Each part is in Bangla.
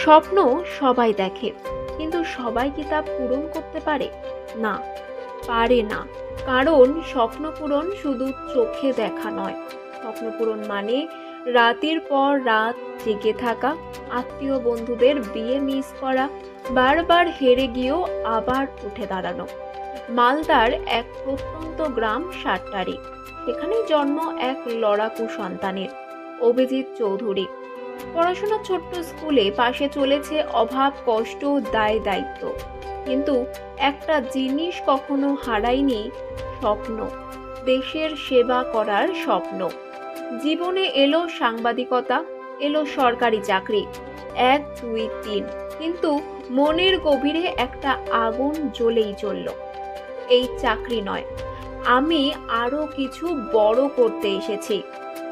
স্বপ্ন সবাই দেখে, কিন্তু সবাই কি তা পূরণ করতে পারে? না, পারে না। কারণ স্বপ্ন পূরণ শুধু চোখে দেখা নয়। স্বপ্ন পূরণ মানে রাতের পর রাত জেগে থাকা, আত্মীয় বন্ধুদের বিয়ে মিস করা, বারবার হেরে গিয়েও আবার উঠে দাঁড়ানো। মালদার এক প্রত্যন্ত গ্রাম সাতটারি, সেখানেই জন্ম এক লড়াকু সন্তানের, অভিজিৎ চৌধুরী। পড়াশোনা ছোট্ট স্কুলে, পাশে চলেছে অভাব, কষ্ট, দায় দায়িত্ব, কিন্তু একটা জিনিস কখনো হারায়নি, স্বপ্ন, দেশের সেবা করার স্বপ্ন। জীবনে এলো সাংবাদিকতা, এলো সরকারি চাকরি, 1 2 3, কিন্তু মনের গভীরে একটা আগুন জ্বলেই চলল। এই চাকরি নয়, আমি আরো কিছু বড় করতে এসেছি।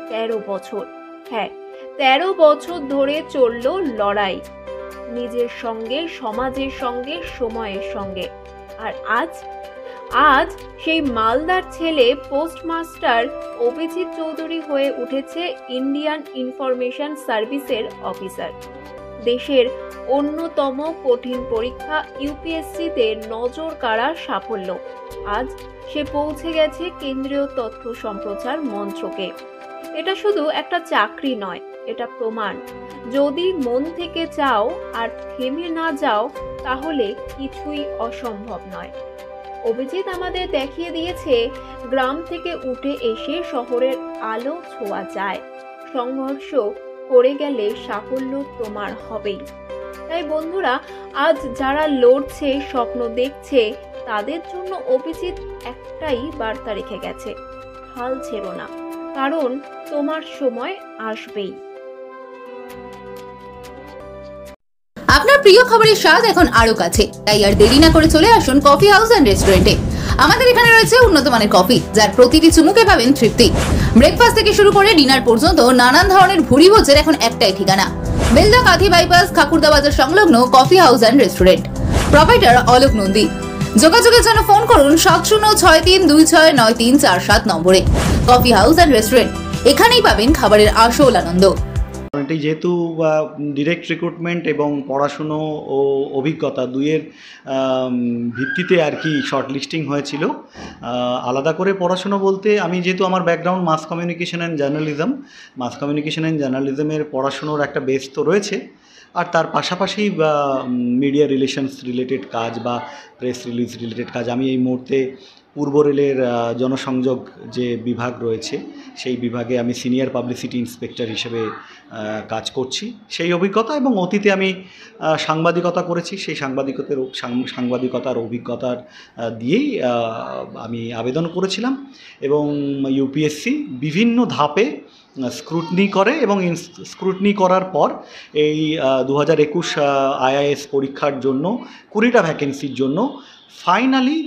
13 বছর, হ্যাঁ 13 বছর ধরে চলল লড়াই, নিজের সঙ্গে, সমাজের সঙ্গে, সময়ের সঙ্গে। আর আজ সেই মালদার ছেলে পোস্টমাস্টার অভিজিৎ চৌধুরী হয়ে উঠেছে ইন্ডিয়ান ইনফরমেশন সার্ভিসের অফিসার। দেশের অন্যতম কঠিন পরীক্ষা ইউপিএসসিতে নজর কাড়া সাফল্য। আজ সে পৌঁছে গেছে কেন্দ্রীয় তথ্য সম্প্রচার মন্ত্রকে। এটা শুধু একটা চাকরি নয়, এটা প্রমাণ, যদি মন থেকে চাও আর থেমে না যাও, তাহলে কিছুই অসম্ভব নয়। অভিজিৎ আমাদের দেখিয়ে দিয়েছে, গ্রাম থেকে উঠে এসে শহরের আলো ছোঁয়া যায়। সংঘর্ষ করে গেলে সাফল্য তোমার হবেই। তাই বন্ধুরা, আজ যারা লড়ছে, স্বপ্ন দেখছে, তাদের জন্য অভিজিৎ একটাই বার্তা রেখে গেছে, হাল ছেড়ো না, কারণ তোমার সময় আসবেই। আপনার প্রিয় খাবারের স্বাদ এখন আরো কাছে, তাই আর দেরি না করে চলে আসুন কফি হাউস এন্ড রেস্টুরেন্টে। আমাদের এখানে রয়েছে উন্নত মানের কফি, যার প্রতিটি চুমুকে পাবেন তৃপ্তি। ব্রেকফাস্ট থেকে শুরু করে ডিনার পর্যন্ত নানান ধরনের ভুরি ভোজের এখন একটাই ঠিকানা, বেলদা কাঁথি বাইপাস, খাকুরদা বাজার সংলগ্ন coffee house and restaurant. Proprietor Alok Nandi. যোগাযোগের জন্য ফোন করুন 7063269347 নম্বরে। কফি হাউস এন্ড রেস্টুরেন্ট, এখানেই পাবেন খাবারের আসল আনন্দ। এটাই যেহেতু ডিরেক্ট রিক্রুটমেন্ট এবং পড়াশুনো ও অভিজ্ঞতা দুইয়ের ভিত্তিতে আর কি শর্ট লিস্টিং হয়েছিল। আলাদা করে পড়াশুনো বলতে, আমি যেহেতু আমার ব্যাকগ্রাউন্ড মাস কমিউনিকেশন অ্যান্ড জার্নালিজমের পড়াশুনোর একটা বেস তো রয়েছে, আর তার পাশাপাশি মিডিয়া রিলেশনস রিলেটেড কাজ বা প্রেস রিলিজ রিলেটেড কাজ। আমি এই মুহূর্তে পূর্ব রেলের জনসংযোগ যে বিভাগ রয়েছে, সেই বিভাগে আমি সিনিয়র পাবলিসিটি ইন্সপেক্টর হিসেবে কাজ করছি। সেই অভিজ্ঞতা, এবং অতীতে আমি সাংবাদিকতা করেছি, সেই সাংবাদিকতার অভিজ্ঞতার দিয়েই আমি আবেদন করেছিলাম। এবং ইউপিএসসি বিভিন্ন ধাপে স্ক্রুটনি করে, এবং স্ক্রুটনি করার পর এই 2021 আইআইএস পরীক্ষার জন্য 20টা ভ্যাকেন্সির জন্য ফাইনালি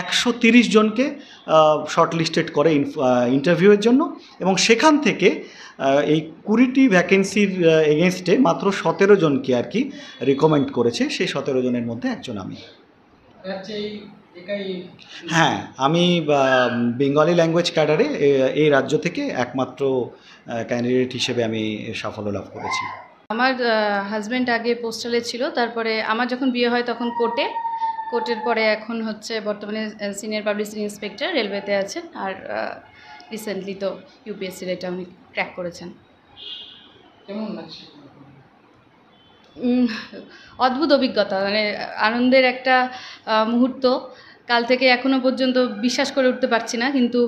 130 জনকে শর্টলিস্টেড করে ইন্টারভিউয়ের জন্য, এবং সেখান থেকে এই 20টি ভ্যাকেন্সির এগেনস্টে মাত্র 17 জনকে আর কি রিকমেন্ড করেছে। সেই 17 জনের মধ্যে একজন আমি। হ্যাঁ, আমি বেঙ্গলি ল্যাঙ্গুয়েজ ক্যাডারে এই রাজ্য থেকে একমাত্র ক্যান্ডিডেট হিসেবে আমি সাফল্য লাভ করেছি। আমার হাজব্যান্ড আগে পোস্টালে ছিল, তারপরে আমার যখন বিয়ে হয় তখন কোর্টের পরে এখন হচ্ছে বর্তমানে সিনিয়র পাবলিসিটি ইন্সপেক্টর রেলওয়েতে আছেন, আর রিসেন্টলি তো ইউপিএসসির এটা উনি ক্র্যাক করেছেন। কেমন লাগছে? অদ্ভুত অভিজ্ঞতা, মানে আনন্দের একটা মুহূর্ত। কাল থেকে এখনও পর্যন্ত বিশ্বাস করে উঠতে পারছি না, কিন্তু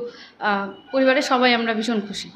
পরিবারের সবাই আমরা ভীষণ খুশি।